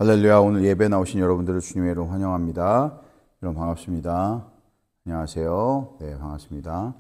할렐루야. 오늘 예배 나오신 여러분들을 주님의 이름으로 환영합니다. 여러분 반갑습니다. 안녕하세요. 네, 반갑습니다.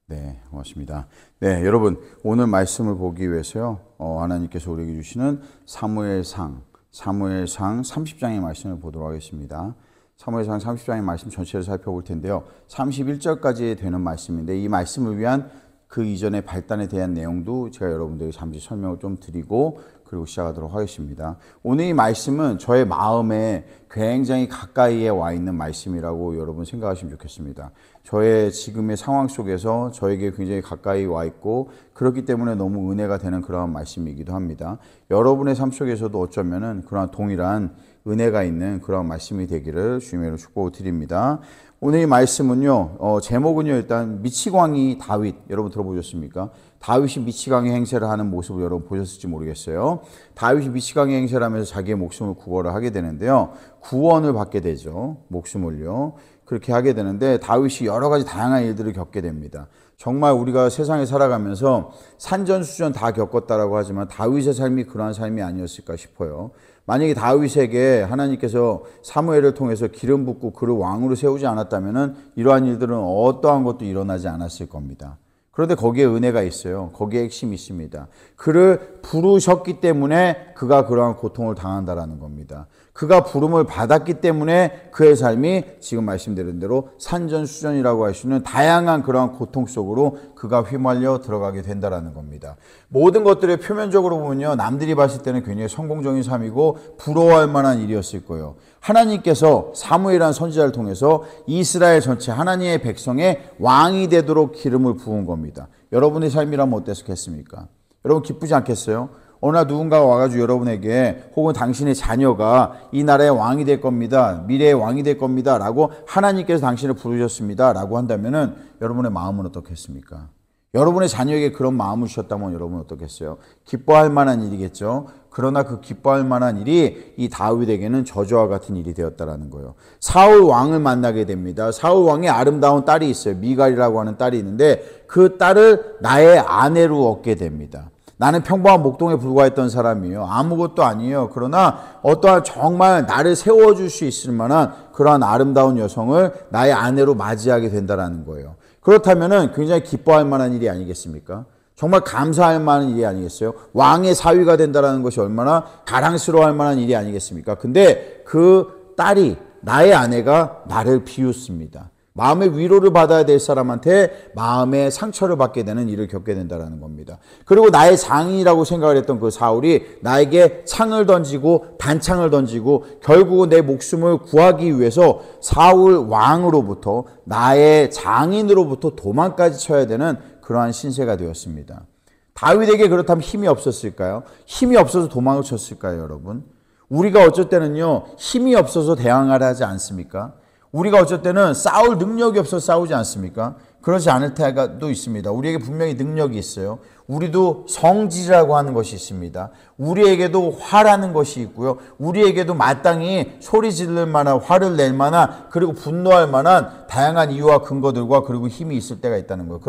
네, 고맙습니다. 네, 여러분 오늘 말씀을 보기 위해서요. 하나님께서 우리에게 주시는 사무엘상 30장의 말씀을 보도록 하겠습니다. 사무엘상 30장의 말씀 전체를 살펴볼 텐데요. 31절까지 되는 말씀인데 이 말씀을 위한 그 이전의 발단에 대한 내용도 제가 여러분들에게 잠시 설명을 좀 드리고 그리고 시작하도록 하겠습니다. 오늘 이 말씀은 저의 마음에 굉장히 가까이에 와 있는 말씀이라고 여러분 생각하시면 좋겠습니다. 저의 지금의 상황 속에서 저에게 굉장히 가까이 와 있고 그렇기 때문에 너무 은혜가 되는 그러한 말씀이기도 합니다. 여러분의 삶 속에서도 어쩌면은 그러한 동일한 은혜가 있는 그러한 말씀이 되기를 주님의 이름으로 축복을 드립니다. 오늘 이 말씀은요, 제목은요, 일단 미치광이 다윗, 여러분 들어보셨습니까? 다윗이 미치광이 행세를 하는 모습을 여러분 보셨을지 모르겠어요. 다윗이 미치광이 행세를 하면서 자기의 목숨을 구원을 하게 되는데요. 구원을 받게 되죠. 목숨을요. 그렇게 하게 되는데 다윗이 여러 가지 다양한 일들을 겪게 됩니다. 정말 우리가 세상에 살아가면서 산전수전 다 겪었다라고 하지만 다윗의 삶이 그러한 삶이 아니었을까 싶어요. 만약에 다윗에게 하나님께서 사무엘을 통해서 기름 붓고 그를 왕으로 세우지 않았다면 이러한 일들은 어떠한 것도 일어나지 않았을 겁니다. 그런데 거기에 은혜가 있어요. 거기에 핵심이 있습니다. 그를 부르셨기 때문에 그가 그러한 고통을 당한다라는 겁니다. 그가 부름을 받았기 때문에 그의 삶이 지금 말씀드린 대로 산전수전이라고 할 수 있는 다양한 그러한 고통 속으로 그가 휘말려 들어가게 된다라는 겁니다. 모든 것들을 표면적으로 보면요, 남들이 봤을 때는 굉장히 성공적인 삶이고 부러워할 만한 일이었을 거예요. 하나님께서 사무엘이라는 선지자를 통해서 이스라엘 전체 하나님의 백성의 왕이 되도록 기름을 부은 겁니다. 여러분의 삶이라면 어땠겠습니까? 여러분 기쁘지 않겠어요? 어느 날 누군가가 와가지고 여러분에게 혹은 당신의 자녀가 이 나라의 왕이 될 겁니다. 미래의 왕이 될 겁니다. 라고 하나님께서 당신을 부르셨습니다. 라고 한다면은 여러분의 마음은 어떻겠습니까? 여러분의 자녀에게 그런 마음을 주셨다면 여러분은 어떻겠어요? 기뻐할 만한 일이겠죠. 그러나 그 기뻐할 만한 일이 이 다윗에게는 저주와 같은 일이 되었다라는 거예요. 사울 왕을 만나게 됩니다. 사울 왕의 아름다운 딸이 있어요. 미갈이라고 하는 딸이 있는데 그 딸을 나의 아내로 얻게 됩니다. 나는 평범한 목동에 불과했던 사람이에요. 아무것도 아니에요. 그러나 어떠한 정말 나를 세워줄 수 있을 만한 그러한 아름다운 여성을 나의 아내로 맞이하게 된다는 거예요. 그렇다면 굉장히 기뻐할 만한 일이 아니겠습니까? 정말 감사할 만한 일이 아니겠어요? 왕의 사위가 된다는 것이 얼마나 자랑스러워할 만한 일이 아니겠습니까? 근데 그 딸이, 나의 아내가 나를 비웃습니다. 마음의 위로를 받아야 될 사람한테 마음의 상처를 받게 되는 일을 겪게 된다는 겁니다. 그리고 나의 장인이라고 생각을 했던 그 사울이 나에게 창을 던지고 단창을 던지고 결국은 내 목숨을 구하기 위해서 사울 왕으로부터 나의 장인으로부터 도망까지 쳐야 되는 그러한 신세가 되었습니다. 다윗에게 그렇다면 힘이 없었을까요? 힘이 없어서 도망을 쳤을까요, 여러분? 우리가 어쩔 때는요, 힘이 없어서 대항하려 하지 않습니까? 우리가 어쩔 때는 싸울 능력이 없어서 싸우지 않습니까? 그렇지 않을 때도 있습니다. 우리에게 분명히 능력이 있어요. 우리도 성질이라고 하는 것이 있습니다. 우리에게도 화라는 것이 있고요. 우리에게도 마땅히 소리 지를 만한, 화를 낼 만한, 그리고 분노할 만한 다양한 이유와 근거들과 그리고 힘이 있을 때가 있다는 거예요.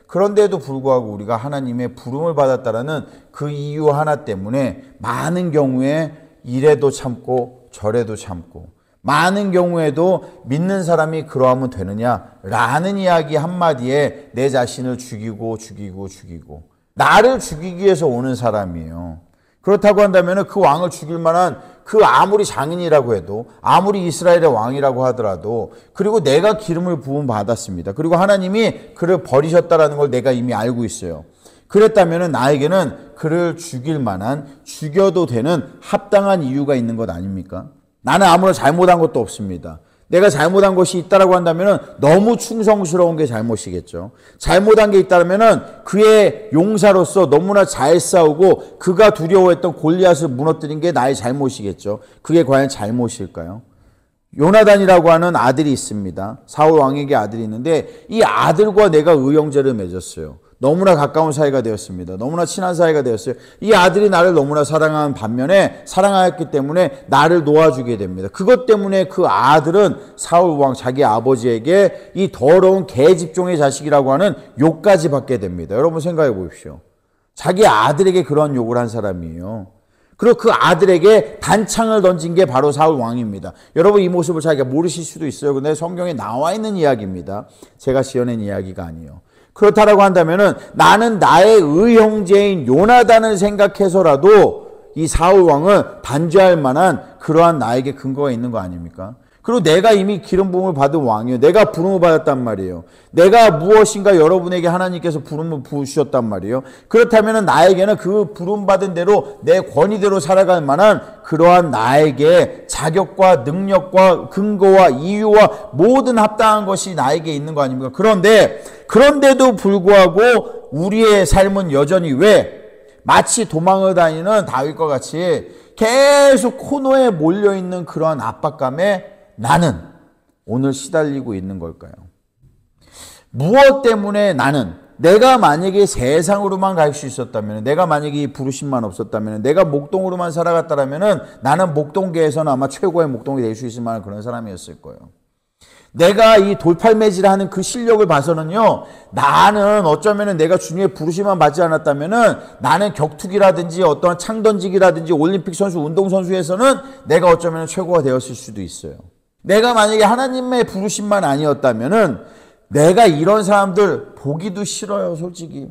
그런데도 불구하고 우리가 하나님의 부름을 받았다라는 그 이유 하나 때문에 많은 경우에 이래도 참고 저래도 참고 많은 경우에도 믿는 사람이 그러하면 되느냐라는 이야기 한마디에 내 자신을 죽이고 나를 죽이기 위해서 오는 사람이에요. 그렇다고 한다면 그 왕을 죽일 만한 그 아무리 장인이라고 해도 아무리 이스라엘의 왕이라고 하더라도 그리고 내가 기름을 부음 받았습니다. 그리고 하나님이 그를 버리셨다라는 걸 내가 이미 알고 있어요. 그랬다면 나에게는 그를 죽일 만한 죽여도 되는 합당한 이유가 있는 것 아닙니까? 나는 아무런 잘못한 것도 없습니다. 내가 잘못한 것이 있다라고 한다면 너무 충성스러운 게 잘못이겠죠. 잘못한 게 있다면 그의 용사로서 너무나 잘 싸우고 그가 두려워했던 골리앗을 무너뜨린 게 나의 잘못이겠죠. 그게 과연 잘못일까요? 요나단이라고 하는 아들이 있습니다. 사울 왕에게 아들이 있는데 이 아들과 내가 의형제를 맺었어요. 너무나 가까운 사이가 되었습니다. 너무나 친한 사이가 되었어요. 이 아들이 나를 너무나 사랑하는 반면에 사랑하였기 때문에 나를 놓아주게 됩니다. 그것 때문에 그 아들은 사울 왕 자기 아버지에게 이 더러운 개집종의 자식이라고 하는 욕까지 받게 됩니다. 여러분 생각해 보십시오. 자기 아들에게 그런 욕을 한 사람이에요. 그리고 그 아들에게 단창을 던진 게 바로 사울 왕입니다. 여러분 이 모습을 자기가 모르실 수도 있어요. 근데 성경에 나와 있는 이야기입니다. 제가 지어낸 이야기가 아니에요. 그렇다라고 한다면은 나는 나의 의형제인 요나단을 생각해서라도 이 사울 왕은 단죄할 만한 그러한 나에게 근거가 있는 거 아닙니까? 그리고 내가 이미 기름 부음을 받은 왕이에요. 내가 부름을 받았단 말이에요. 내가 무엇인가 여러분에게 하나님께서 부름을 부으셨단 말이에요. 그렇다면 나에게는 그 부름 받은 대로 내 권위대로 살아갈 만한 그러한 나에게 자격과 능력과 근거와 이유와 모든 합당한 것이 나에게 있는 거 아닙니까? 그런데도 불구하고 우리의 삶은 여전히 왜 마치 도망을 다니는 다윗과 같이 계속 코너에 몰려있는 그러한 압박감에 나는 오늘 시달리고 있는 걸까요? 무엇 때문에 나는 내가 만약에 세상으로만 갈 수 있었다면, 내가 만약에 이 부르심만 없었다면, 내가 목동으로만 살아갔다면 나는 목동계에서는 아마 최고의 목동이 될 수 있을 만한 그런 사람이었을 거예요. 내가 이 돌팔매질하는 그 실력을 봐서는요, 나는 어쩌면은 내가 주님의 부르심만 받지 않았다면은 나는 격투기라든지 어떠한 창던지기라든지 올림픽 선수, 운동선수에서는 내가 어쩌면 최고가 되었을 수도 있어요. 내가 만약에 하나님의 부르심만 아니었다면은 내가 이런 사람들 보기도 싫어요, 솔직히.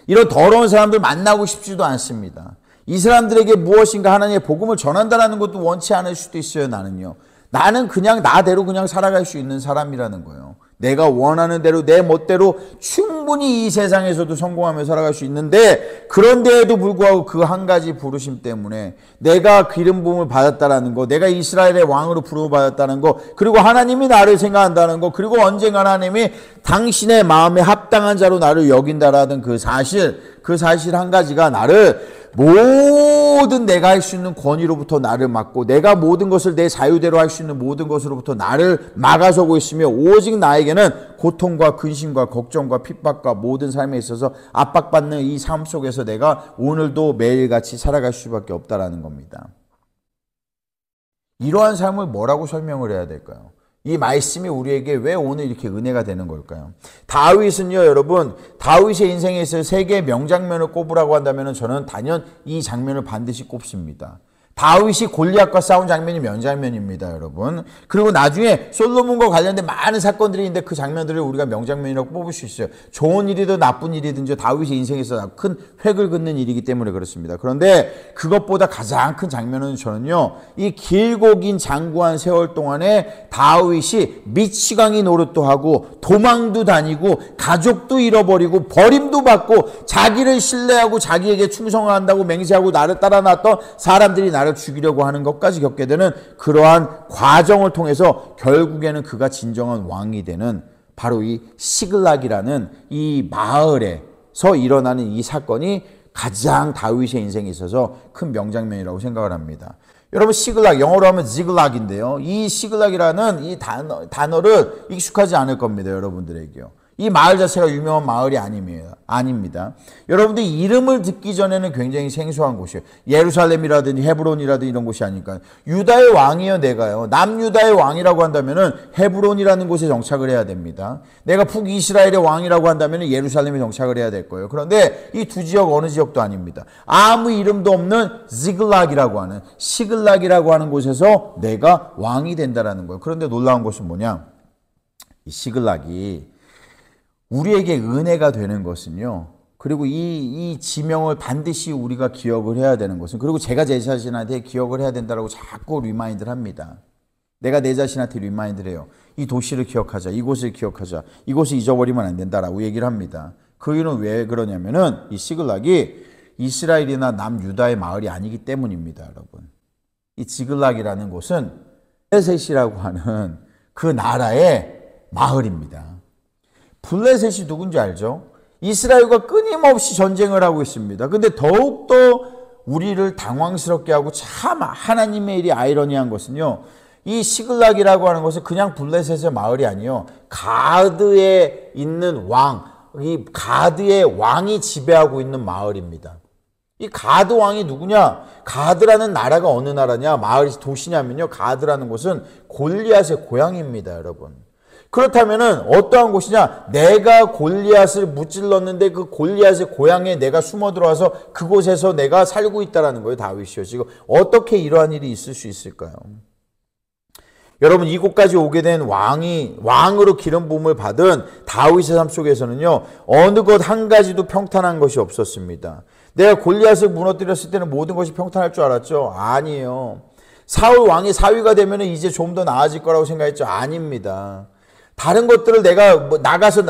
이런 더러운 사람들 만나고 싶지도 않습니다. 이 사람들에게 무엇인가 하나님의 복음을 전한다는 것도 원치 않을 수도 있어요, 나는요. 나는 그냥 나대로 그냥 살아갈 수 있는 사람이라는 거예요. 내가 원하는 대로 내 멋대로 충분히 이 세상에서도 성공하며 살아갈 수 있는데, 그런데에도 불구하고 그 한 가지 부르심 때문에 내가 기름 부음을 받았다라는 거, 내가 이스라엘의 왕으로 부름을 받았다는 거, 그리고 하나님이 나를 생각한다는 거, 그리고 언젠가 하나님이 당신의 마음에 합당한 자로 나를 여긴다라는 그 사실 한 가지가 나를 모든 내가 할 수 있는 권위로부터 나를 막고, 내가 모든 것을 내 자유대로 할 수 있는 모든 것으로부터 나를 막아서고 있으며, 오직 나에게는 고통과 근심과 걱정과 핍박과 모든 삶에 있어서 압박받는 이 삶 속에서 내가 오늘도 매일같이 살아갈 수밖에 없다라는 겁니다. 이러한 삶을 뭐라고 설명을 해야 될까요? 이 말씀이 우리에게 왜 오늘 이렇게 은혜가 되는 걸까요? 다윗은요, 여러분, 다윗의 인생에 있어 세 개의 명장면을 꼽으라고 한다면 저는 단연 이 장면을 반드시 꼽습니다. 다윗이 골리앗과 싸운 장면이 명장면입니다, 여러분. 그리고 나중에 솔로몬과 관련된 많은 사건들이 있는데 그 장면들을 우리가 명장면이라고 뽑을 수 있어요. 좋은 일이든 나쁜 일이든지 다윗의 인생에서 큰 획을 긋는 일이기 때문에 그렇습니다. 그런데 그것보다 가장 큰 장면은 저는요, 이 길고 긴 장구한 세월 동안에 다윗이 미치광이 노릇도 하고 도망도 다니고 가족도 잃어버리고 버림도 받고 자기를 신뢰하고 자기에게 충성한다고 맹세하고 나를 따라 나왔던 사람들이 나를 죽이려고 하는 것까지 겪게 되는 그러한 과정을 통해서 결국에는 그가 진정한 왕이 되는 바로 이 시글락이라는 이 마을에서 일어나는 이 사건이 가장 다윗의 인생에 있어서 큰 명장면이라고 생각을 합니다. 여러분, 시글락, 영어로 하면 지글락인데요. 이 시글락이라는 이 단어를 익숙하지 않을 겁니다, 여러분들에게요. 이 마을 자체가 유명한 마을이 아닙니다. 여러분들 이름을 듣기 전에는 굉장히 생소한 곳이에요. 예루살렘이라든지 헤브론이라든지 이런 곳이 아닐까요? 유다의 왕이요, 내가요. 남유다의 왕이라고 한다면은 헤브론이라는 곳에 정착을 해야 됩니다. 내가 북이스라엘의 왕이라고 한다면은 예루살렘에 정착을 해야 될 거예요. 그런데 이 두 지역 어느 지역도 아닙니다. 아무 이름도 없는 지글락이라고 하는, 시글락이라고 하는 곳에서 내가 왕이 된다라는 거예요. 그런데 놀라운 것은 뭐냐? 이 시글락이 우리에게 은혜가 되는 것은요, 그리고 이 지명을 반드시 우리가 기억을 해야 되는 것은, 그리고 제가 제 자신한테 기억을 해야 된다고 자꾸 리마인드를 합니다. 내가 내 자신한테 리마인드를 해요. 이 도시를 기억하자, 이곳을 기억하자, 이곳을 잊어버리면 안 된다라고 얘기를 합니다. 그 이유는 왜 그러냐면은 이 시글락이 이스라엘이나 남유다의 마을이 아니기 때문입니다, 여러분. 이 지글락이라는 곳은 블레셋이라고 하는 그 나라의 마을입니다. 블레셋이 누군지 알죠? 이스라엘과 끊임없이 전쟁을 하고 있습니다. 근데 더욱더 우리를 당황스럽게 하고 참 하나님의 일이 아이러니한 것은요, 이 시글락이라고 하는 것은 그냥 블레셋의 마을이 아니에요. 가드에 있는 왕, 이 가드의 왕이 지배하고 있는 마을입니다. 이 가드 왕이 누구냐? 가드라는 나라가 어느 나라냐? 마을이 도시냐면요, 가드라는 곳은 골리앗의 고향입니다, 여러분. 그렇다면은 어떠한 곳이냐? 내가 골리앗을 무찔렀는데 그 골리앗의 고향에 내가 숨어 들어와서 그곳에서 내가 살고 있다라는 거예요. 다윗이요. 지금 어떻게 이러한 일이 있을 수 있을까요? 여러분, 이곳까지 오게 된 왕으로 기름 부음을 받은 다윗의 삶 속에서는요, 어느 것 한 가지도 평탄한 것이 없었습니다. 내가 골리앗을 무너뜨렸을 때는 모든 것이 평탄할 줄 알았죠? 아니에요. 사울 왕이 사위가 되면 이제 좀 더 나아질 거라고 생각했죠? 아닙니다. 다른 것들을 내가 나가서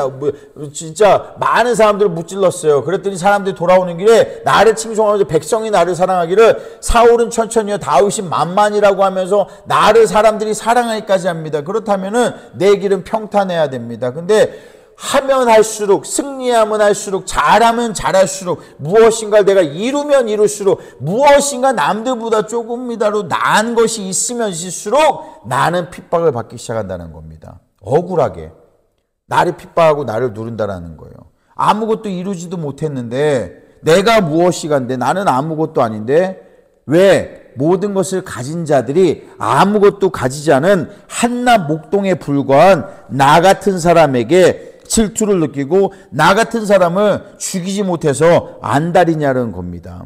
진짜 많은 사람들을 무찔렀어요. 그랬더니 사람들이 돌아오는 길에 나를 칭송하면서 백성이 나를 사랑하기를 사울은 천천히요 다윗이 만만이라고 하면서 나를 사람들이 사랑하기까지 합니다. 그렇다면은 내 길은 평탄해야 됩니다. 근데 하면 할수록, 승리하면 할수록, 잘하면 잘할수록, 무엇인가 내가 이루면 이룰수록, 무엇인가 남들보다 조금이라도 나은 것이 있으면 있을수록 나는 핍박을 받기 시작한다는 겁니다. 억울하게 나를 핍박하고 나를 누른다라는 거예요. 아무것도 이루지도 못했는데 내가 무엇이간데 나는 아무것도 아닌데 왜 모든 것을 가진 자들이 아무것도 가지지 않은 한낱 목동에 불과한 나 같은 사람에게 질투를 느끼고 나 같은 사람을 죽이지 못해서 안달이냐는 겁니다.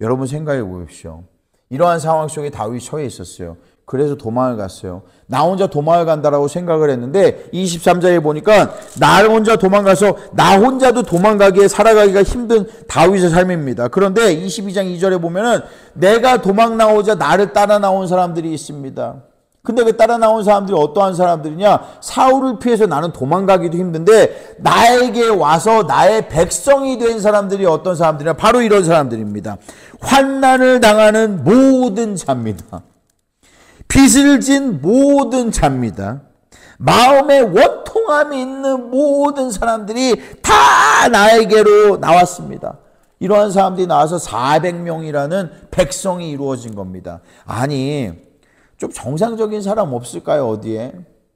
여러분 생각해 보십시오. 이러한 상황 속에 다윗이 처해 있었어요. 그래서 도망을 갔어요. 나 혼자 도망을 간다라고 생각을 했는데 23절에 보니까 나 혼자 도망가서 나 혼자도 도망가기에 살아가기가 힘든 다윗의 삶입니다. 그런데 22장 2절에 보면은 내가 도망 나오자 나를 따라 나온 사람들이 있습니다. 근데 그 따라 나온 사람들이 어떠한 사람들이냐? 사울을 피해서 나는 도망가기도 힘든데 나에게 와서 나의 백성이 된 사람들이 어떤 사람들이냐? 바로 이런 사람들입니다. 환난을 당하는 모든 자입니다. 빚을 진 모든 자입니다. 마음에 원통함이 있는 모든 사람들이 다 나에게로 나왔습니다. 이러한 사람들이 나와서 400명이라는 백성이 이루어진 겁니다. 아니, 좀 정상적인 사람 없을까요? 어디에?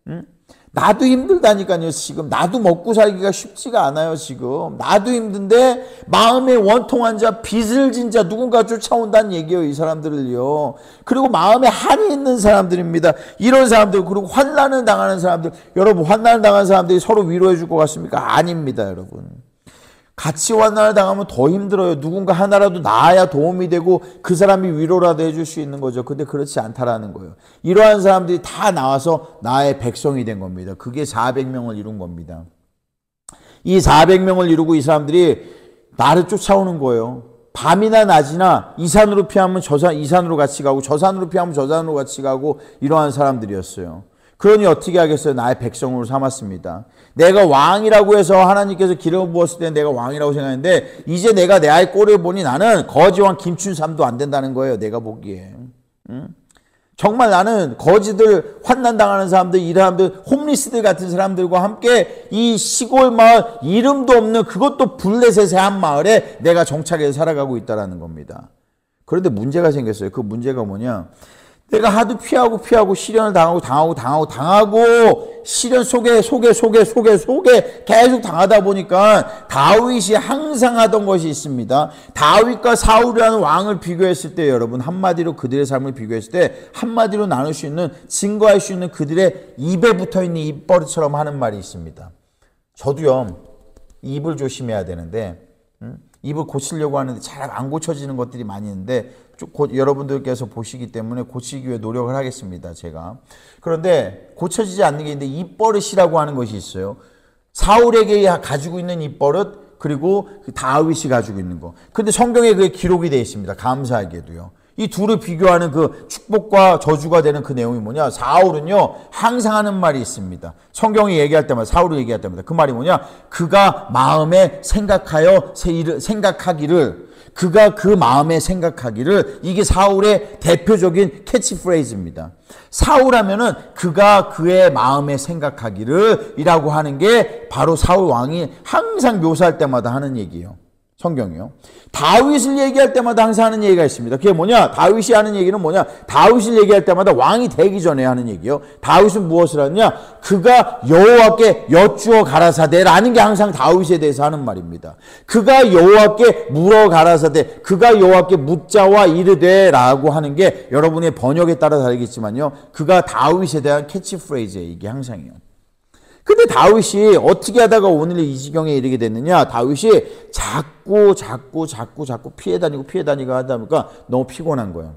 응? 나도 힘들다니까요. 지금 나도 먹고 살기가 쉽지가 않아요. 지금 나도 힘든데 마음에 원통한 자, 빚을 진 자 누군가 쫓아온다는 얘기예요. 이 사람들을요. 그리고 마음에 한이 있는 사람들입니다. 이런 사람들, 그리고 환난을 당하는 사람들. 여러분, 환난을 당하는 사람들이 서로 위로해 줄 것 같습니까? 아닙니다. 여러분, 같이 환난을 당하면 더 힘들어요. 누군가 하나라도 나아야 도움이 되고 그 사람이 위로라도 해줄 수 있는 거죠. 근데 그렇지 않다라는 거예요. 이러한 사람들이 다 나와서 나의 백성이 된 겁니다. 그게 400명을 이룬 겁니다. 이 400명을 이루고 이 사람들이 나를 쫓아오는 거예요. 밤이나 낮이나 이 산으로 피하면 이 산으로 같이 가고 저 산으로 피하면 저 산으로 같이 가고 이러한 사람들이었어요. 그러니 어떻게 하겠어요? 나의 백성으로 삼았습니다. 내가 왕이라고 해서 하나님께서 기름을 부었을 때 내가 왕이라고 생각했는데 이제 내가 내 아이 꼴을 보니 나는 거지왕 김춘삼도 안 된다는 거예요. 내가 보기에. 정말 나는 거지들, 환난당하는 사람들, 이 사람들, 홈리스들 같은 사람들과 함께 이 시골 마을, 이름도 없는 그것도 블레셋의 한 마을에 내가 정착해서 살아가고 있다는 겁니다. 그런데 문제가 생겼어요. 그 문제가 뭐냐? 내가 하도 피하고 시련을 당하고 시련 속에 계속 당하다 보니까 다윗이 항상 하던 것이 있습니다. 다윗과 사울이라는 왕을 비교했을 때 여러분, 한마디로 그들의 삶을 비교했을 때 한마디로 나눌 수 있는, 증거할 수 있는 그들의 입에 붙어있는 입버릇처럼 하는 말이 있습니다. 저도요, 입을 조심해야 되는데 입을 고치려고 하는데 잘 안 고쳐지는 것들이 많이 있는데 곧 여러분들께서 보시기 때문에 고치기 위해 노력을 하겠습니다. 제가. 그런데 고쳐지지 않는 게 있는데 입버릇이라고 하는 것이 있어요. 사울에게 가지고 있는 입버릇, 그리고 다윗이 가지고 있는 거. 근데 성경에 그게 기록이 되어 있습니다. 감사하게도요. 이 둘을 비교하는 그 축복과 저주가 되는 그 내용이 뭐냐? 사울은요, 항상 하는 말이 있습니다. 성경이 얘기할 때마다, 사울을 얘기할 때마다 그 말이 뭐냐? 그가 마음에 생각하기를, 그가 그 마음에 생각하기를, 이게 사울의 대표적인 캐치프레이즈입니다. 사울 하면은 그가 그의 마음에 생각하기를 이라고 하는 게 바로 사울 왕이 항상 묘사할 때마다 하는 얘기예요. 성경이요. 다윗을 얘기할 때마다 항상 하는 얘기가 있습니다. 그게 뭐냐? 다윗이 하는 얘기는 뭐냐? 다윗을 얘기할 때마다 왕이 되기 전에 하는 얘기요. 다윗은 무엇을 하느냐? 그가 여호와께 여쭈어 가라사대라는 게 항상 다윗에 대해서 하는 말입니다. 그가 여호와께 물어 가라사대, 그가 여호와께 묻자와 이르되라고 하는 게 여러분의 번역에 따라 다르겠지만요, 그가 다윗에 대한 캐치프레이즈예요. 이게 항상이요. 근데 다윗이 어떻게 하다가 오늘 이 지경에 이르게 됐느냐? 다윗이 자꾸 피해 다니고 하다 보니까 너무 피곤한 거예요.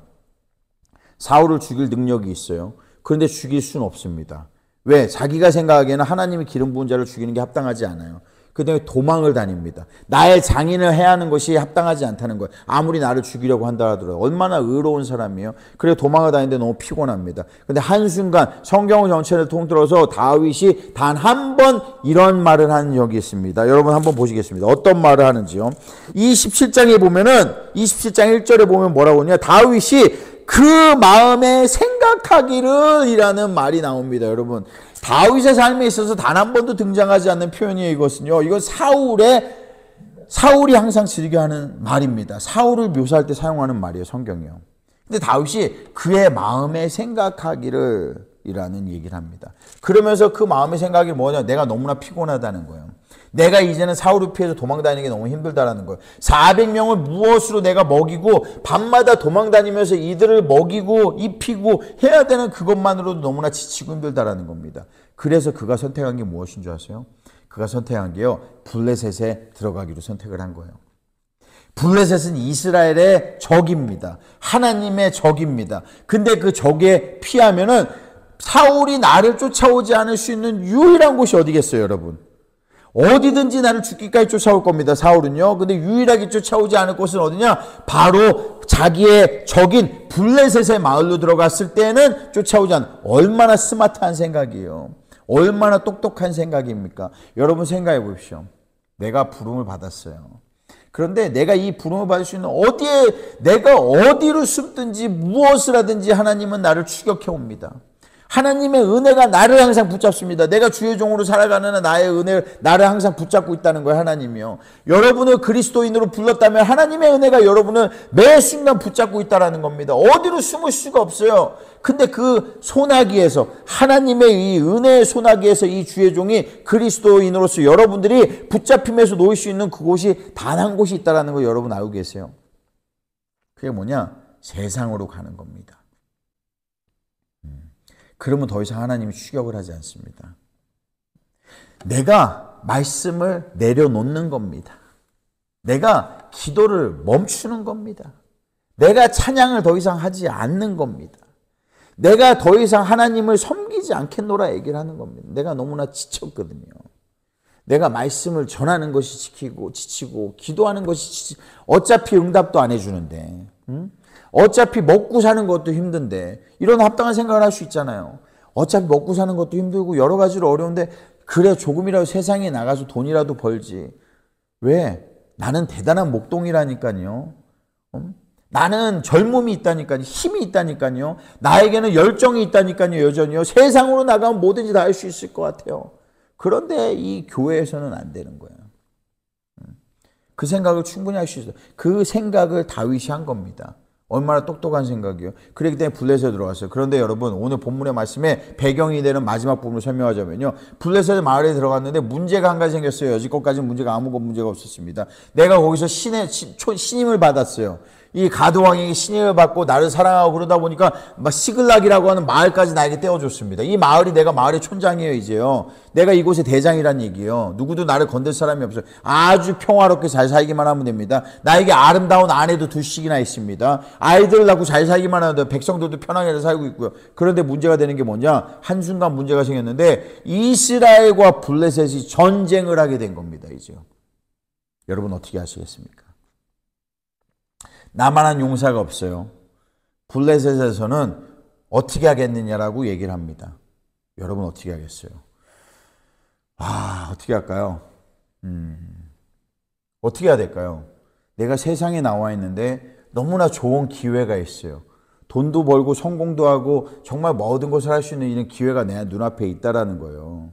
사울을 죽일 능력이 있어요. 그런데 죽일 수는 없습니다. 왜? 자기가 생각하기에는 하나님이 기름 부은 자를 죽이는 게 합당하지 않아요. 그 다음에 도망을 다닙니다. 나의 장인을 해야 하는 것이 합당하지 않다는 거예요. 아무리 나를 죽이려고 한다 하더라도 얼마나 의로운 사람이에요. 그래서 도망을 다니는데 너무 피곤합니다. 근데 한순간 성경 전체를 통틀어서 다윗이 단 한 번 이런 말을 한 적이 있습니다. 여러분 한번 보시겠습니다. 어떤 말을 하는지요. 27장에 보면은 27장 1절에 보면 뭐라고 하냐. 다윗이 그 마음에 생각하기를 이라는 말이 나옵니다. 여러분, 다윗의 삶에 있어서 단 한 번도 등장하지 않는 표현이에요. 이것은요, 이건 사울이 항상 즐겨하는 말입니다. 사울을 묘사할 때 사용하는 말이에요, 성경이요. 근데 다윗이 그의 마음에 생각하기를 이라는 얘기를 합니다. 그러면서 그 마음의 생각이 뭐냐, 내가 너무나 피곤하다는 거예요. 내가 이제는 사울을 피해서 도망다니는 게 너무 힘들다라는 거예요. 400명을 무엇으로 내가 먹이고 밤마다 도망다니면서 이들을 먹이고 입히고 해야 되는 그것만으로도 너무나 지치고 힘들다라는 겁니다. 그래서 그가 선택한 게 무엇인 줄 아세요? 그가 선택한 게요, 블레셋에 들어가기로 선택을 한 거예요. 블레셋은 이스라엘의 적입니다. 하나님의 적입니다. 근데 그 적에 피하면은 사울이 나를 쫓아오지 않을 수 있는 유일한 곳이 어디겠어요, 여러분? 어디든지 나를 죽기까지 쫓아올 겁니다, 사울은요. 근데 유일하게 쫓아오지 않을 곳은 어디냐? 바로 자기의 적인 블레셋의 마을로 들어갔을 때는 쫓아오지 않는, 얼마나 스마트한 생각이에요. 얼마나 똑똑한 생각입니까? 여러분 생각해 보십시오. 내가 부름을 받았어요. 그런데 내가 이 부름을 받을 수 있는 어디에, 내가 어디로 숨든지 무엇을 하든지 하나님은 나를 추격해 옵니다. 하나님의 은혜가 나를 항상 붙잡습니다. 내가 주의 종으로 살아가는 한 나의 은혜를 나를 항상 붙잡고 있다는 거예요, 하나님이요. 여러분을 그리스도인으로 불렀다면 하나님의 은혜가 여러분을 매 순간 붙잡고 있다는 겁니다. 어디로 숨을 수가 없어요. 근데 그 소나기에서, 하나님의 이 은혜의 소나기에서 이 주의 종이 그리스도인으로서 여러분들이 붙잡힘에서 놓일 수 있는 그곳이 단 한 곳이 있다는 거 여러분 알고 계세요? 그게 뭐냐? 세상으로 가는 겁니다. 그러면 더 이상 하나님이 추격을 하지 않습니다. 내가 말씀을 내려놓는 겁니다. 내가 기도를 멈추는 겁니다. 내가 찬양을 더 이상 하지 않는 겁니다. 내가 더 이상 하나님을 섬기지 않겠노라 얘기를 하는 겁니다. 내가 너무나 지쳤거든요. 내가 말씀을 전하는 것이 지치고 기도하는 것이 어차피 응답도 안 해주는데, 어차피 먹고 사는 것도 힘든데, 이런 합당한 생각을 할 수 있잖아요. 어차피 먹고 사는 것도 힘들고 여러 가지로 어려운데, 그래 조금이라도 세상에 나가서 돈이라도 벌지. 왜? 나는 대단한 목동이라니까요. 나는 젊음이 있다니까요. 힘이 있다니까요. 나에게는 열정이 있다니까요. 여전히요. 세상으로 나가면 뭐든지 다 할 수 있을 것 같아요. 그런데 이 교회에서는 안 되는 거예요. 그 생각을 충분히 할 수 있어요. 그 생각을 다윗이 한 겁니다. 얼마나 똑똑한 생각이에요. 그렇기 때문에 블레셋에 들어갔어요. 그런데 여러분, 오늘 본문의 말씀에 배경이 되는 마지막 부분을 설명하자면요, 블레셋 마을에 들어갔는데 문제가 한 가지 생겼어요. 여지껏까지는 문제가 아무 문제가 없었습니다. 내가 거기서 신임을 받았어요. 이 가드왕에게 신임을 받고 나를 사랑하고 그러다 보니까 막 시글락이라고 하는 마을까지 나에게 떼어줬습니다. 이 마을이, 내가 마을의 촌장이에요, 이제요. 내가 이곳의 대장이란 얘기예요. 누구도 나를 건들 사람이 없어요. 아주 평화롭게 잘 살기만 하면 됩니다. 나에게 아름다운 아내도 2씩이나 있습니다. 아이들을 낳고 잘 살기만 하면 백성들도 편하게 살고 있고요. 그런데 문제가 되는 게 뭐냐? 한순간 문제가 생겼는데 이스라엘과 블레셋이 전쟁을 하게 된 겁니다, 이제요. 여러분 어떻게 하시겠습니까? 나만한 용사가 없어요. 블레셋에서는 어떻게 하겠느냐라고 얘기를 합니다. 여러분 어떻게 하겠어요? 어떻게 할까요? 어떻게 해야 될까요? 내가 세상에 나와 있는데 너무나 좋은 기회가 있어요. 돈도 벌고 성공도 하고 정말 모든 것을 할 수 있는 이런 기회가 내 눈앞에 있다라는 거예요.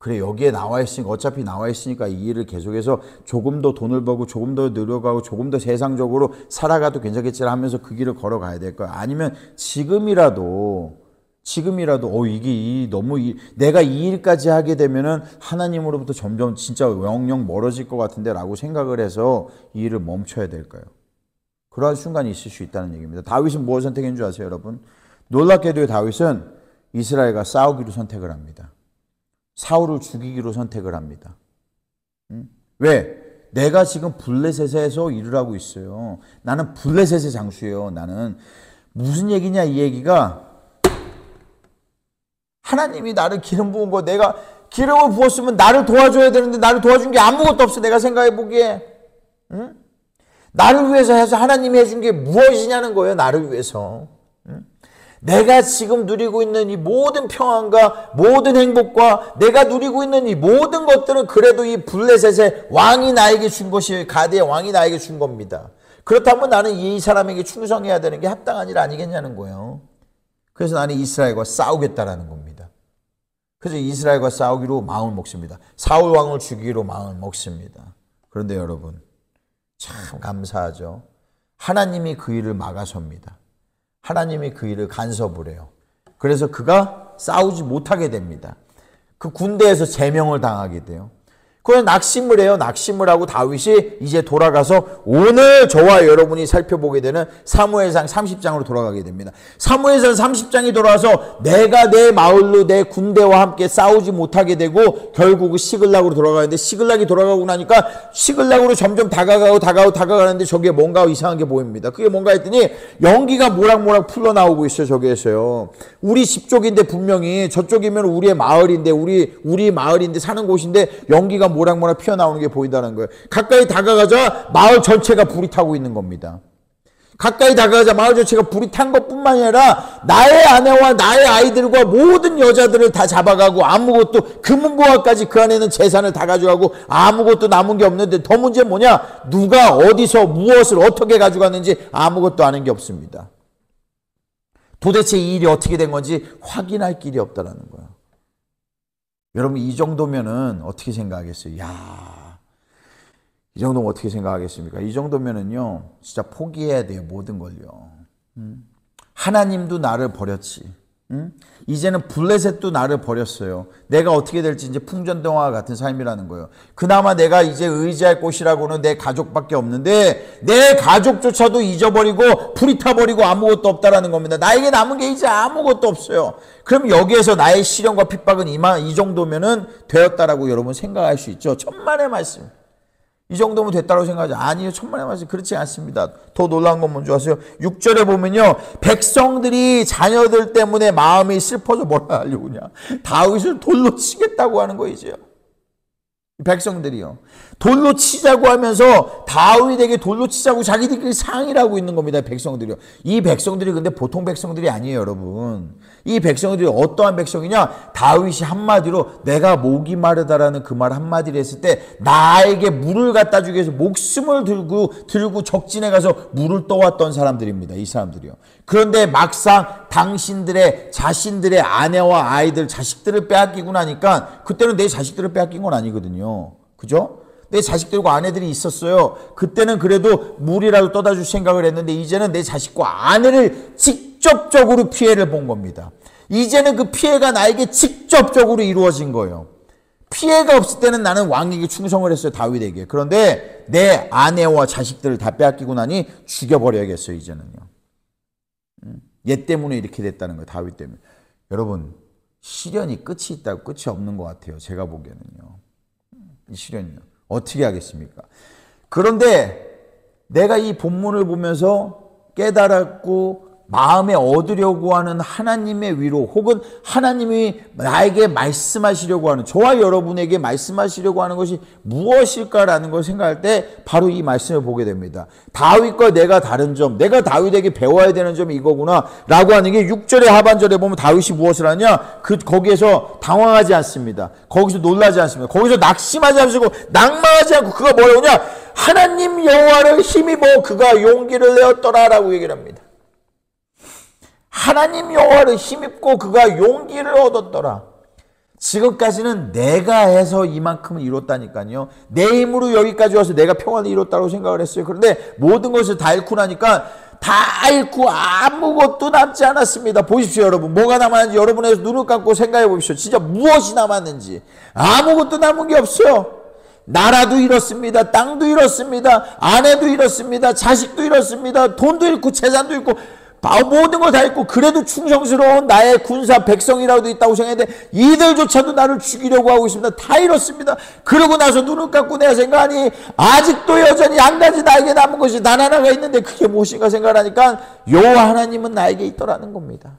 그래, 여기에 나와 있으니까, 어차피 나와 있으니까 이 일을 계속해서 조금 더 돈을 벌고 조금 더 노력하고 조금 더 세상적으로 살아가도 괜찮겠지 하면서 그 길을 걸어가야 될 거야. 아니면 지금이라도 내가 이 일까지 하게 되면은 하나님으로부터 점점 진짜 영영 멀어질 것 같은데 라고 생각을 해서 이 일을 멈춰야 될까요? 그러한 순간이 있을 수 있다는 얘기입니다. 다윗은 무엇을 선택한 줄 아세요, 여러분? 놀랍게도 다윗은 이스라엘과 싸우기로 선택을 합니다. 사울을 죽이기로 선택을 합니다. 왜? 내가 지금 블레셋에서 일을 하고 있어요. 나는 블레셋의 장수예요. 나는. 무슨 얘기냐 이 얘기가, 하나님이 나를 기름 부은 거, 내가 기름을 부었으면 나를 도와줘야 되는데 나를 도와준 게 아무것도 없어. 내가 생각해 보기에. 응? 나를 위해서 해서 하나님이 해준 게 무엇이냐는 거예요. 나를 위해서. 응? 내가 지금 누리고 있는 이 모든 평안과 모든 행복과 내가 누리고 있는 이 모든 것들은 그래도 이 블레셋의 왕이 나에게 준 것이, 가드의 왕이 나에게 준 겁니다. 그렇다면 나는 이 사람에게 충성해야 되는 게 합당한 일 아니겠냐는 거예요. 그래서 나는 이스라엘과 싸우겠다라는 겁니다. 그래서 이스라엘과 싸우기로 마음을 먹습니다. 사울 왕을 죽이기로 마음을 먹습니다. 그런데 여러분, 참 감사하죠. 하나님이 그 일을 막아섭니다. 하나님이 그 일을 간섭을 해요. 그래서 그가 싸우지 못하게 됩니다. 그 군대에서 제명을 당하게 돼요. 그래서 낙심을 해요. 낙심을 하고 다윗이 이제 돌아가서 오늘 저와 여러분이 살펴보게 되는 사무엘상 30장으로 돌아가게 됩니다. 사무엘상 30장이 돌아와서 내가 내 마을로 내 군대와 함께 싸우지 못하게 되고 결국 시글락으로 돌아가는데, 시글락이 돌아가고 나니까 시글락으로 점점 다가가는데 저게 뭔가 이상한 게 보입니다. 그게 뭔가 했더니 연기가 모락모락 풀러나오고 있어요. 저기에서요. 우리 집쪽인데 분명히 저쪽이면 우리의 마을인데 우리 마을인데 사는 곳인데 연기가 모락모락 피어나오는 게 보인다는 거예요. 가까이 다가가자 마을 전체가 불이 타고 있는 겁니다. 가까이 다가가자 마을 전체가 불이 탄 것뿐만 아니라 나의 아내와 나의 아이들과 모든 여자들을 다 잡아가고 아무것도, 금은보화까지 그 안에는 재산을 다 가져가고 아무것도 남은 게 없는데, 더 문제는 뭐냐? 누가 어디서 무엇을 어떻게 가져갔는지 아무것도 아는 게 없습니다. 도대체 이 일이 어떻게 된 건지 확인할 길이 없다는 거예요. 여러분, 이 정도면은 어떻게 생각하겠어요? 야, 이 정도면 어떻게 생각하겠습니까? 이 정도면은요, 진짜 포기해야 돼요, 모든 걸요. 하나님도 나를 버렸지. 이제는 블레셋도 나를 버렸어요. 내가 어떻게 될지 이제 풍전등화와 같은 삶이라는 거예요. 그나마 내가 이제 의지할 곳이라고는 내 가족밖에 없는데 내 가족조차도 잊어버리고 불이 타버리고 아무것도 없다라는 겁니다. 나에게 남은 게 이제 아무것도 없어요. 그럼 여기에서 나의 시련과 핍박은 이 정도면은 되었다라고 여러분 생각할 수 있죠. 천만의 말씀. 이 정도면 됐다고 생각하지. 아니요, 천만의 말씀 그렇지 않습니다. 더 놀라운 건 뭔지 아세요? 6절에 보면요, 백성들이 자녀들 때문에 마음이 슬퍼서 뭐라 하려고 하냐, 다윗을 돌로 치겠다고 하는 거이죠. 백성들이요, 돌로 치자고 하면서 다윗에게 돌로 치자고 자기들끼리 상의를 하고 있는 겁니다. 백성들이요. 이 백성들이 근데 보통 백성들이 아니에요, 여러분. 이 백성들이 어떠한 백성이냐? 다윗이 한마디로 내가 목이 마르다라는 그 말 한마디를 했을 때 나에게 물을 갖다 주기 위해서 목숨을 들고 적진에 가서 물을 떠왔던 사람들입니다. 이 사람들이요. 그런데 막상 당신들의 자신들의 아내와 아이들, 자식들을 빼앗기고 나니까, 그때는 내 자식들을 빼앗긴 건 아니거든요. 그죠? 내 자식들과 아내들이 있었어요. 그때는 그래도 물이라도 떠다 줄 생각을 했는데 이제는 내 자식과 아내를 직접적으로 피해를 본 겁니다. 이제는 그 피해가 나에게 직접적으로 이루어진 거예요. 피해가 없을 때는 나는 왕에게 충성을 했어요, 다윗에게. 그런데 내 아내와 자식들을 다 빼앗기고 나니 죽여버려야겠어요, 이제는요. 얘 때문에 이렇게 됐다는 거예요, 다윗 때문에. 여러분, 시련이 끝이 있다고 끝이 없는 것 같아요, 제가 보기에는요. 이 시련이요. 어떻게 하겠습니까? 그런데 내가 이 본문을 보면서 깨달았고 마음에 얻으려고 하는 하나님의 위로, 혹은 하나님이 나에게 말씀하시려고 하는, 저와 여러분에게 말씀하시려고 하는 것이 무엇일까라는 걸 생각할 때 바로 이 말씀을 보게 됩니다. 다윗과 내가 다른 점, 내가 다윗에게 배워야 되는 점이 이거구나 라고 하는 게 6절의 하반절에 보면 다윗이 무엇을 하냐? 거기에서 당황하지 않습니다. 거기서 놀라지 않습니다. 거기서 낙심하지 않고 낭망하지 않고 그가 뭐라고 하냐? 하나님 여호와를 힘입어 그가 용기를 내었더라 라고 얘기를 합니다. 하나님 여호와를 힘입고 그가 용기를 얻었더라. 지금까지는 내가 해서 이만큼을 이뤘다니까요. 내 힘으로 여기까지 와서 내가 평안을 이뤘다고 생각을 했어요. 그런데 모든 것을 다 잃고 나니까 다 잃고 아무것도 남지 않았습니다. 보십시오, 여러분. 뭐가 남았는지 여러분에서 눈을 감고 생각해 보십시오. 진짜 무엇이 남았는지. 아무것도 남은 게 없어요. 나라도 잃었습니다. 땅도 잃었습니다. 아내도 잃었습니다. 자식도 잃었습니다. 돈도 잃고 재산도 잃고 모든 걸 다 했고 그래도 충성스러운 나의 군사 백성이라도 있다고 생각했는데 이들조차도 나를 죽이려고 하고 있습니다. 다 잃었습니다. 그러고 나서 눈을 감고 내가 생각하니 아직도 여전히 한 가지 나에게 남은 것이 단 하나가 있는데 그게 무엇인가 생각하니까 여호와 하나님은 나에게 있더라는 겁니다.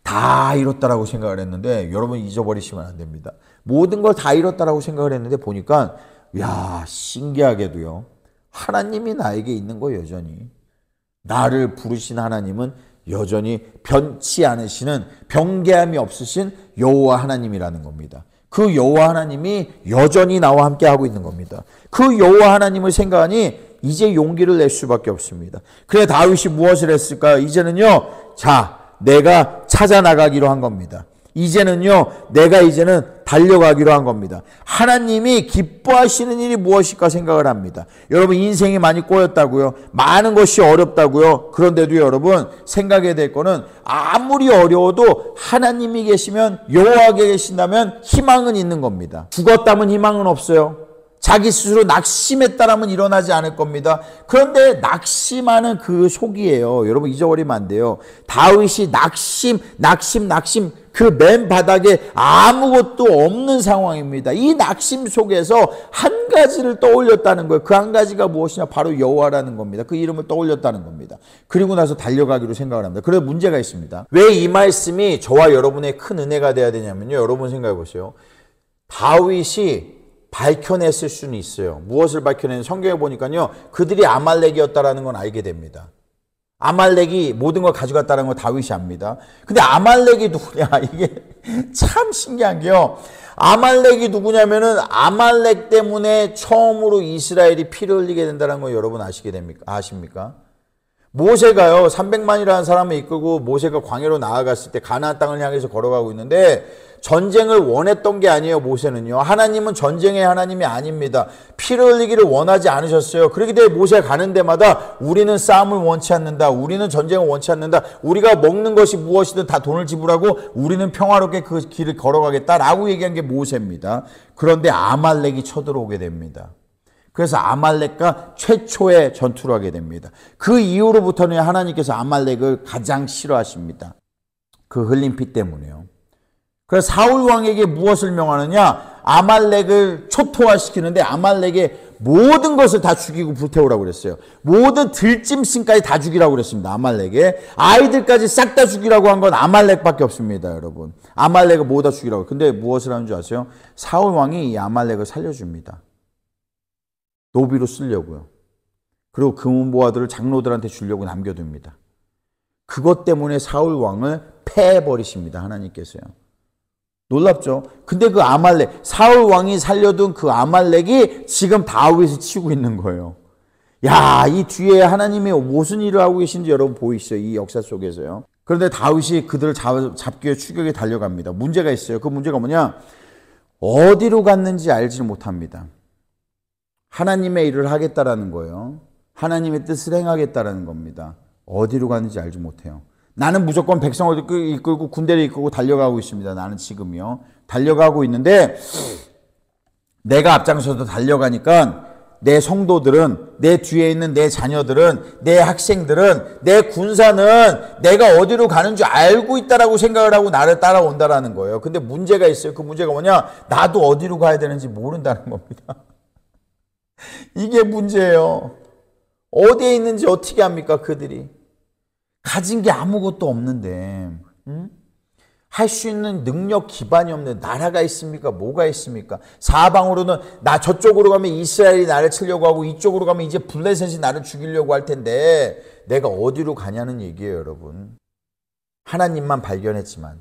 다 잃었다라고 생각을 했는데 여러분 잊어버리시면 안 됩니다. 모든 걸 다 잃었다라고 생각을 했는데 보니까 야 신기하게도요. 하나님이 나에게 있는 거 여전히. 나를 부르신 하나님은 여전히 변치 않으시는 변개함이 없으신 여호와 하나님이라는 겁니다. 그 여호와 하나님이 여전히 나와 함께 하고 있는 겁니다. 그 여호와 하나님을 생각하니 이제 용기를 낼 수밖에 없습니다. 그래 다윗이 무엇을 했을까? 이제는요. 자 내가 찾아 나가기로 한 겁니다. 이제는요. 내가 이제는 달려가기로 한 겁니다. 하나님이 기뻐하시는 일이 무엇일까 생각을 합니다. 여러분 인생이 많이 꼬였다고요. 많은 것이 어렵다고요. 그런데도 여러분 생각해야 될 거는 아무리 어려워도 하나님이 계시면 여호와께 계신다면 희망은 있는 겁니다. 죽었다면 희망은 없어요. 자기 스스로 낙심했다라면 일어나지 않을 겁니다. 그런데 낙심하는 그 속이에요. 여러분 잊어버리면 안 돼요. 다윗이 낙심 그 맨 바닥에 아무것도 없는 상황입니다. 이 낙심 속에서 한 가지를 떠올렸다는 거예요. 그 한 가지가 무엇이냐? 바로 여호와라는 겁니다. 그 이름을 떠올렸다는 겁니다. 그리고 나서 달려가기로 생각을 합니다. 그런데 문제가 있습니다. 왜 이 말씀이 저와 여러분의 큰 은혜가 돼야 되냐면요. 여러분 생각해 보세요. 다윗이 밝혀냈을 수는 있어요. 무엇을 밝혀낸 성경에 보니까요. 그들이 아말렉이었다라는 건 알게 됩니다. 아말렉이 모든 걸 가져갔다는 걸 다윗이 압니다. 근데 아말렉이 누구냐? 이게 참 신기한 게요. 아말렉이 누구냐면은 아말렉 때문에 처음으로 이스라엘이 피를 흘리게 된다는 걸 여러분 아십니까? 모세가요. 300만이라는 사람을 이끌고 모세가 광야로 나아갔을 때 가나안 땅을 향해서 걸어가고 있는데 전쟁을 원했던 게 아니에요. 모세는요. 하나님은 전쟁의 하나님이 아닙니다. 피를 흘리기를 원하지 않으셨어요. 그렇기 때문에 모세가 가는 데마다 우리는 싸움을 원치 않는다. 우리는 전쟁을 원치 않는다. 우리가 먹는 것이 무엇이든 다 돈을 지불하고 우리는 평화롭게 그 길을 걸어가겠다라고 얘기한 게 모세입니다. 그런데 아말렉이 쳐들어오게 됩니다. 그래서 아말렉과 최초의 전투를 하게 됩니다. 그 이후로부터는 하나님께서 아말렉을 가장 싫어하십니다. 그 흘린 피 때문에요. 그래서 사울 왕에게 무엇을 명하느냐? 아말렉을 초토화시키는데 아말렉의 모든 것을 다 죽이고 불태우라고 그랬어요. 모든 들짐승까지 다 죽이라고 그랬습니다. 아말렉에. 아이들까지 싹 다 죽이라고 한 건 아말렉밖에 없습니다. 여러분. 아말렉을 모두 다 죽이라고. 근데 무엇을 하는 줄 아세요? 사울 왕이 이 아말렉을 살려줍니다. 노비로 쓰려고요. 그리고 금은보화들을 장로들한테 주려고 남겨둡니다. 그것 때문에 사울 왕을 패해버리십니다. 하나님께서요. 놀랍죠? 근데 그 아말렉, 사울 왕이 살려둔 그 아말렉이 지금 다윗을 치고 있는 거예요. 야, 이 뒤에 하나님이 무슨 일을 하고 계신지 여러분 보이시죠? 이 역사 속에서요. 그런데 다윗이 그들을 잡기 위해 추격에 달려갑니다. 문제가 있어요. 그 문제가 뭐냐? 어디로 갔는지 알지 못합니다. 하나님의 일을 하겠다라는 거예요. 하나님의 뜻을 행하겠다라는 겁니다. 어디로 가는지 알지 못해요. 나는 무조건 백성을 이끌고 군대를 이끌고 달려가고 있습니다. 나는 지금요. 달려가고 있는데 내가 앞장서서 달려가니까 내 성도들은, 내 뒤에 있는 내 자녀들은, 내 학생들은, 내 군사는 내가 어디로 가는 줄 알고 있다라고 생각을 하고 나를 따라온다라는 거예요. 근데 문제가 있어요. 그 문제가 뭐냐? 나도 어디로 가야 되는지 모른다는 겁니다. 이게 문제예요. 어디에 있는지 어떻게 합니까? 그들이. 가진 게 아무것도 없는데 할 수 있는 능력 기반이 없는 나라가 있습니까? 뭐가 있습니까? 사방으로는 나 저쪽으로 가면 이스라엘이 나를 치려고 하고 이쪽으로 가면 이제 블레셋이 나를 죽이려고 할 텐데 내가 어디로 가냐는 얘기예요. 여러분. 하나님만 발견했지만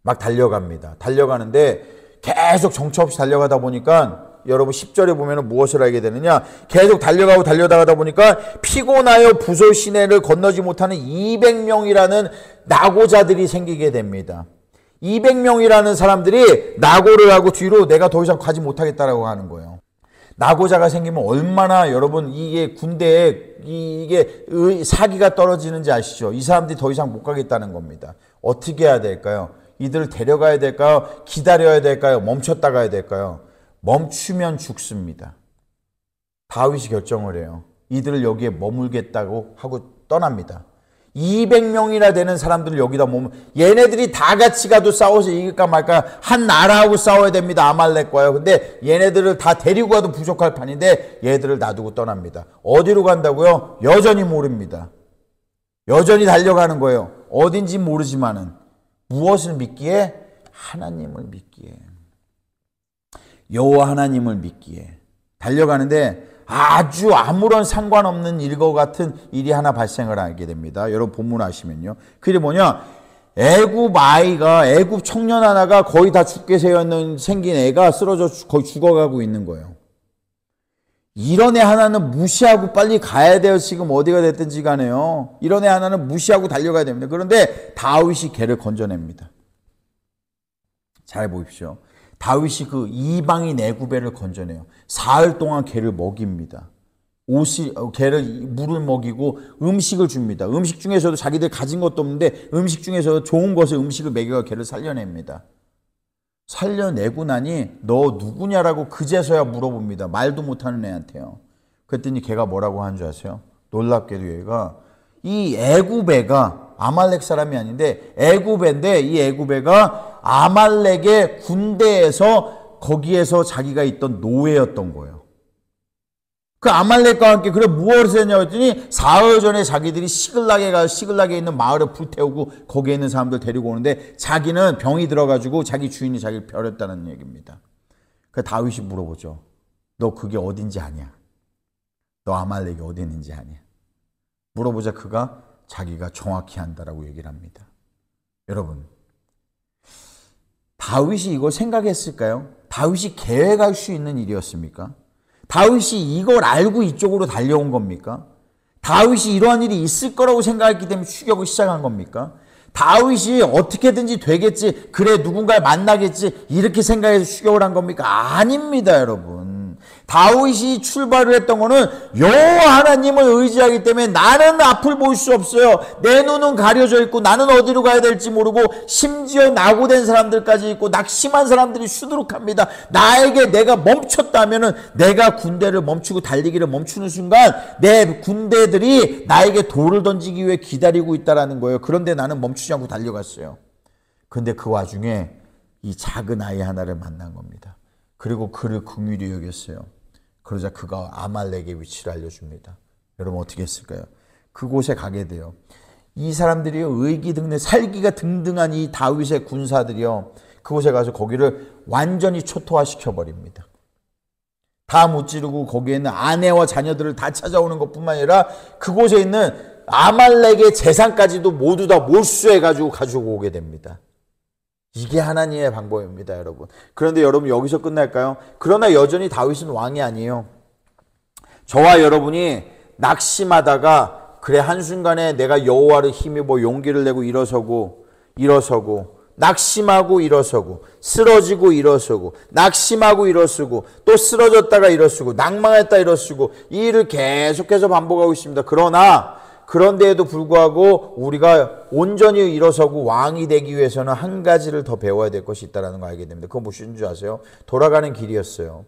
막 달려갑니다. 달려가는데 계속 정처 없이 달려가다 보니까 여러분 10절에 보면 무엇을 알게 되느냐? 계속 달려가고 달려가다 보니까 피곤하여 부솔 시내를 건너지 못하는 200명이라는 낙오자들이 생기게 됩니다. 200명이라는 사람들이 낙오를 하고 뒤로 내가 더 이상 가지 못하겠다라고 하는 거예요. 낙오자가 생기면 얼마나 여러분 이게 군대에 이게 사기가 떨어지는지 아시죠? 이 사람들이 더 이상 못 가겠다는 겁니다. 어떻게 해야 될까요? 이들을 데려가야 될까요? 기다려야 될까요? 멈췄다 가야 될까요? 멈추면 죽습니다. 다윗이 결정을 해요. 이들을 여기에 머물겠다고 하고 떠납니다. 200명이나 되는 사람들을 여기다 얘네들이 다 같이 가도 싸워서 이길까 말까 한 나라하고 싸워야 됩니다. 아말렉과요. 근데 얘네들을 다 데리고 가도 부족할 판인데 얘들을 놔두고 떠납니다. 어디로 간다고요? 여전히 모릅니다. 여전히 달려가는 거예요. 어딘지 모르지만은 무엇을 믿기에? 하나님을 믿기에. 여호와 하나님을 믿기에 달려가는데 아주 아무런 상관없는 일과 같은 일이 하나 발생을 하게 됩니다. 여러분 본문 아시면요. 그게 뭐냐? 애굽 청년 하나가 거의 다 죽게 생긴 애가 쓰러져 거의 죽어가고 있는 거예요. 이런 애 하나는 무시하고 빨리 가야 돼요. 지금 어디가 됐든지 간에요. 이런 애 하나는 무시하고 달려가야 됩니다. 그런데 다윗이 걔를 건져냅니다. 잘 보십시오. 다윗이 그 이방인 애굽애를 건져내요. 사흘 동안 걔를 먹입니다. 걔를 물을 먹이고 음식을 줍니다. 음식 중에서도 자기들 가진 것도 없는데 음식 중에서도 좋은 것을 음식을 먹여 걔를 살려냅니다. 살려내고 나니 너 누구냐라고 그제서야 물어봅니다. 말도 못하는 애한테요. 그랬더니 걔가 뭐라고 하는 줄 아세요? 놀랍게도 얘가 이 애굽애가 아말렉 사람이 아닌데 애굽애인데 이 애굽애가 아말렉의 군대에서 거기에서 자기가 있던 노예였던 거예요. 그 아말렉과 함께 그래 무엇을 했냐고 했더니 사흘 전에 자기들이 시글락에 가서 시글락에 있는 마을을 불태우고 거기에 있는 사람들 데리고 오는데 자기는 병이 들어가지고 자기 주인이 자기를 버렸다는 얘기입니다. 그 다윗이 물어보죠. 너 그게 어딘지 아냐? 너 아말렉이 어디 있는지 아냐? 물어보자 그가 자기가 정확히 안다라고 얘기를 합니다. 여러분 다윗이 이걸 생각했을까요? 다윗이 계획할 수 있는 일이었습니까? 다윗이 이걸 알고 이쪽으로 달려온 겁니까? 다윗이 이러한 일이 있을 거라고 생각했기 때문에 추격을 시작한 겁니까? 다윗이 어떻게든지 되겠지, 그래 누군가를 만나겠지 이렇게 생각해서 추격을 한 겁니까? 아닙니다, 여러분. 다윗이 출발을 했던 거는 여호와 하나님을 의지하기 때문에 나는 앞을 볼 수 없어요. 내 눈은 가려져 있고 나는 어디로 가야 될지 모르고 심지어 낙오된 사람들까지 있고 낙심한 사람들이 수두룩합니다. 나에게 내가 멈췄다면은 내가 군대를 멈추고 달리기를 멈추는 순간 내 군대들이 나에게 돌을 던지기 위해 기다리고 있다라는 거예요. 그런데 나는 멈추지 않고 달려갔어요. 그런데 그 와중에 이 작은 아이 하나를 만난 겁니다. 그리고 그를 긍휼히 여겼어요. 그러자 그가 아말렉의 위치를 알려줍니다. 여러분 어떻게 했을까요? 그곳에 가게 돼요. 이 사람들이요 의기등등 살기가 등등한 이 다윗의 군사들이요 그곳에 가서 거기를 완전히 초토화시켜버립니다. 다 무찌르고 거기에 있는 아내와 자녀들을 다 찾아오는 것뿐만 아니라 그곳에 있는 아말렉의 재산까지도 모두 다 몰수해가지고 가지고 오게 됩니다. 이게 하나님의 방법입니다, 여러분. 그런데 여러분 여기서 끝날까요? 그러나 여전히 다윗은 왕이 아니에요. 저와 여러분이 낙심하다가 그래 한순간에 내가 여호와를 힘입어 용기를 내고 일어서고 낙심하고 일어서고 쓰러지고 일어서고 낙심하고 일어서고 또 쓰러졌다가 일어서고 낭망했다 일어서고 이 일을 계속해서 반복하고 있습니다. 그런데에도 불구하고 우리가 온전히 일어서고 왕이 되기 위해서는 한 가지를 더 배워야 될 것이 있다는 걸 알게 됩니다. 그건 무엇인 줄 아세요? 돌아가는 길이었어요.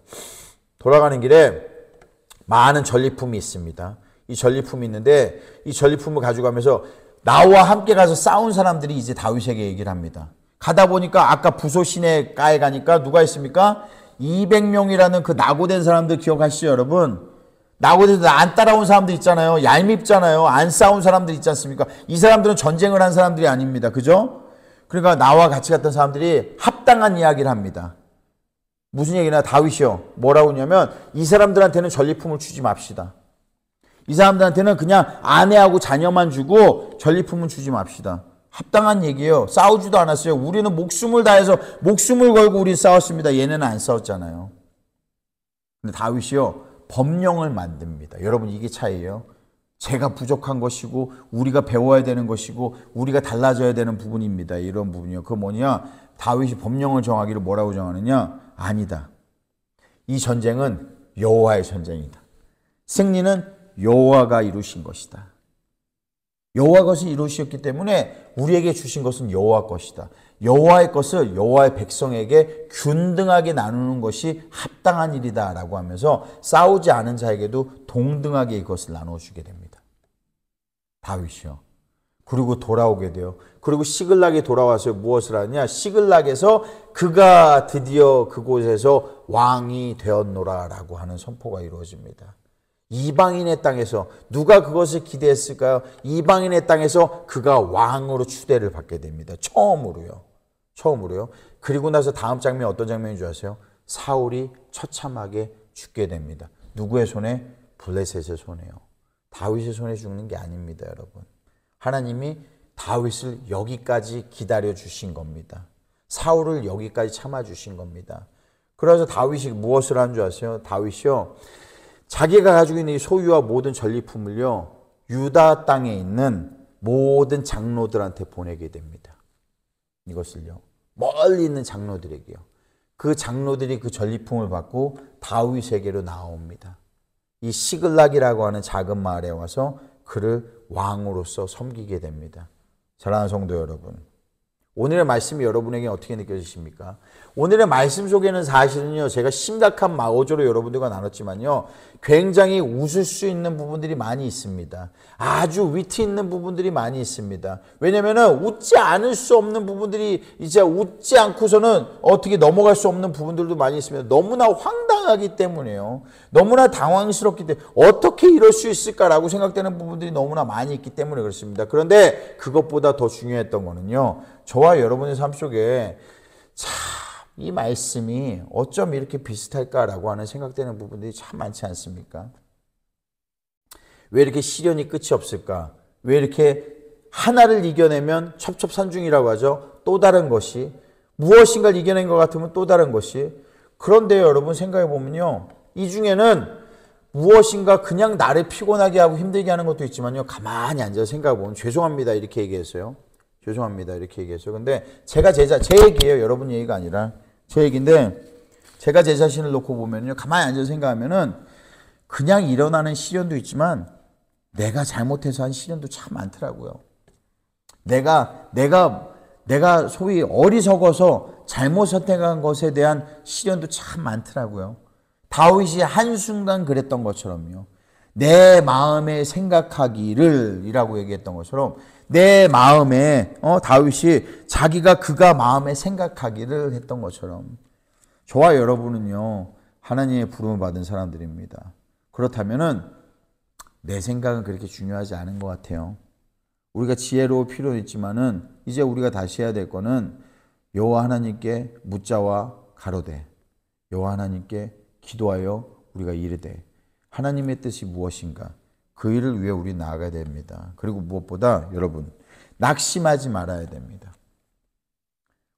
돌아가는 길에 많은 전리품이 있습니다. 이 전리품이 있는데 이 전리품을 가져가면서 나와 함께 가서 싸운 사람들이 이제 다윗에게 얘기를 합니다. 가다 보니까 아까 부소 시내가에 가니까 누가 있습니까? 200명이라는 그 낙오된 사람들 기억하시죠, 여러분? 낙오돼서 안 따라온 사람들 있잖아요. 얄밉잖아요. 안 싸운 사람들 있지 않습니까? 이 사람들은 전쟁을 한 사람들이 아닙니다. 그죠? 그러니까 나와 같이 갔던 사람들이 합당한 이야기를 합니다. 무슨 얘기냐? 다윗이요. 뭐라고 하냐면 이 사람들한테는 전리품을 주지 맙시다. 이 사람들한테는 그냥 아내하고 자녀만 주고 전리품은 주지 맙시다. 합당한 얘기예요. 싸우지도 않았어요. 우리는 목숨을 다해서 목숨을 걸고 우리 싸웠습니다. 얘네는 안 싸웠잖아요. 근데 다윗이요. 법령을 만듭니다. 여러분 이게 차이예요. 제가 부족한 것이고 우리가 배워야 되는 것이고 우리가 달라져야 되는 부분입니다. 이런 부분이요. 그거 뭐냐? 다윗이 법령을 정하기를 뭐라고 정하느냐? 아니다. 이 전쟁은 여호와의 전쟁이다. 승리는 여호와가 이루신 것이다. 여호와 것을 이루셨기 때문에 우리에게 주신 것은 여호와 것이다. 여호와의 것을 여호와의 백성에게 균등하게 나누는 것이 합당한 일이다라고 하면서 싸우지 않은 자에게도 동등하게 이것을 나눠주게 됩니다. 다윗이요. 그리고 돌아오게 돼요. 그리고 시글락에 돌아와서 무엇을 하느냐? 시글락에서 그가 드디어 그곳에서 왕이 되었노라라고 하는 선포가 이루어집니다. 이방인의 땅에서 누가 그것을 기대했을까요? 이방인의 땅에서 그가 왕으로 추대를 받게 됩니다. 처음으로요. 그리고 나서 다음 장면이 어떤 장면인 줄 아세요? 사울이 처참하게 죽게 됩니다. 누구의 손에? 블레셋의 손에요. 다윗의 손에 죽는 게 아닙니다, 여러분. 하나님이 다윗을 여기까지 기다려 주신 겁니다. 사울을 여기까지 참아 주신 겁니다. 그래서 다윗이 무엇을 한 줄 아세요? 다윗이요. 자기가 가지고 있는 이 소유와 모든 전리품을요, 유다 땅에 있는 모든 장로들한테 보내게 됩니다. 이것을요, 멀리 있는 장로들에게요. 그 장로들이 그 전리품을 받고 다윗에게로 나옵니다. 이 시글락이라고 하는 작은 마을에 와서 그를 왕으로서 섬기게 됩니다. 사랑하는 성도 여러분, 오늘의 말씀이 여러분에게 어떻게 느껴지십니까? 오늘의 말씀 속에는 사실은요, 제가 심각한 마오조로 여러분들과 나눴지만요, 굉장히 웃을 수 있는 부분들이 많이 있습니다. 아주 위트 있는 부분들이 많이 있습니다. 왜냐면은 웃지 않을 수 없는 부분들이, 이제 웃지 않고서는 어떻게 넘어갈 수 없는 부분들도 많이 있습니다. 너무나 황당하기 때문에요. 너무나 당황스럽기 때문에 어떻게 이럴 수 있을까라고 생각되는 부분들이 너무나 많이 있기 때문에 그렇습니다. 그런데 그것보다 더 중요했던 거는요, 저와 여러분의 삶 속에 참 이 말씀이 어쩜 이렇게 비슷할까라고 하는 생각되는 부분들이 참 많지 않습니까? 왜 이렇게 시련이 끝이 없을까? 왜 이렇게 하나를 이겨내면 첩첩산중이라고 하죠? 또 다른 것이, 무엇인가를 이겨낸 것 같으면 또 다른 것이. 그런데 여러분 생각해 보면요, 이 중에는 무엇인가 그냥 나를 피곤하게 하고 힘들게 하는 것도 있지만요, 가만히 앉아서 생각해 보면, 죄송합니다 이렇게 얘기했어요. 근데 제가 제 얘기예요. 여러분 얘기가 아니라 제 얘기인데, 제가 제 자신을 놓고 보면요, 가만히 앉아서 생각하면은 그냥 일어나는 시련도 있지만 내가 잘못해서 한 시련도 참 많더라고요. 내가 소위 어리석어서 잘못 선택한 것에 대한 시련도 참 많더라고요. 다윗이 한순간 그랬던 것처럼요. 내 마음에 생각하기를 이라고 얘기했던 것처럼 내 마음에 다윗이 그가 마음에 생각하기를 했던 것처럼 저와 여러분은요, 하나님의 부름을 받은 사람들입니다. 그렇다면은 내 생각은 그렇게 중요하지 않은 것 같아요. 우리가 지혜로울 필요는 있지만은 이제 우리가 다시 해야 될 거는 여호와 하나님께 묻자와 가로되, 여호와 하나님께 기도하여 우리가 이르되 하나님의 뜻이 무엇인가, 그 일을 위해 우리 나아가야 됩니다. 그리고 무엇보다 여러분, 낙심하지 말아야 됩니다.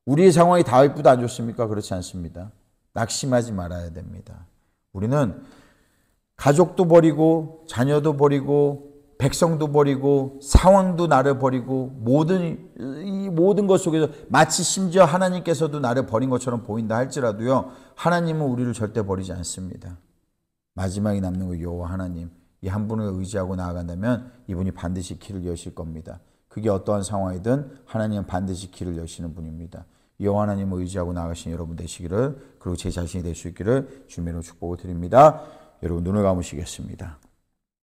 우리의 상황이 다윗보다 안 좋습니까? 그렇지 않습니다. 낙심하지 말아야 됩니다. 우리는 가족도 버리고 자녀도 버리고 백성도 버리고 상황도 나를 버리고 이 모든 것 속에서 마치 심지어 하나님께서도 나를 버린 것처럼 보인다 할지라도요, 하나님은 우리를 절대 버리지 않습니다. 마지막에 남는 거 여호와 하나님, 이 한 분을 의지하고 나아간다면 이분이 반드시 길을 여실 겁니다. 그게 어떠한 상황이든 하나님은 반드시 길을 여시는 분입니다. 여호와 하나님을 의지하고 나아가신 여러분 되시기를, 그리고 제 자신이 될 수 있기를 주님으로 축복을 드립니다. 여러분 눈을 감으시겠습니다.